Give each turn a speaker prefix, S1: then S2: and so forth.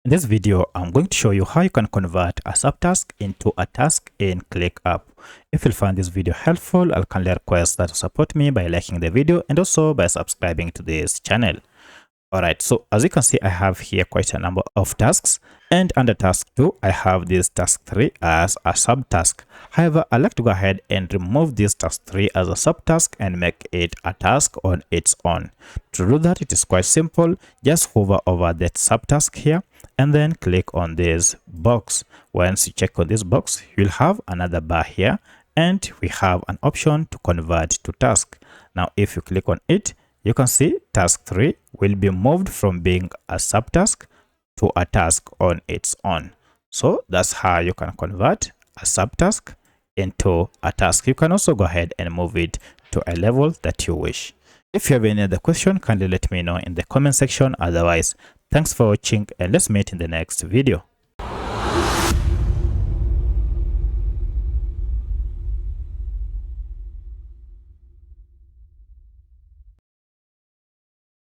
S1: In this video, I'm going to show you how you can convert a subtask into a task in ClickUp. If you find this video helpful, I'll kindly request that you support me by liking the video and also by subscribing to this channel. Alright, so as you can see, I have here quite a number of tasks, and under task 2, I have this task 3 as a subtask. However, I like to go ahead and remove this task 3 as a subtask and make it a task on its own. To do that, it is quite simple. Just hover over that subtask here and then click on this box. Once you check on this box, you'll have another bar here, and we have an option to convert to task. Now, if you click on it, you can see task 3 will be moved from being a subtask to a task on its own. So that's how you can convert a subtask into a task. You can also go ahead and move it to a level that you wish. If you have any other question, kindly let me know in the comment section. Otherwise, thanks for watching and let's meet in the next video.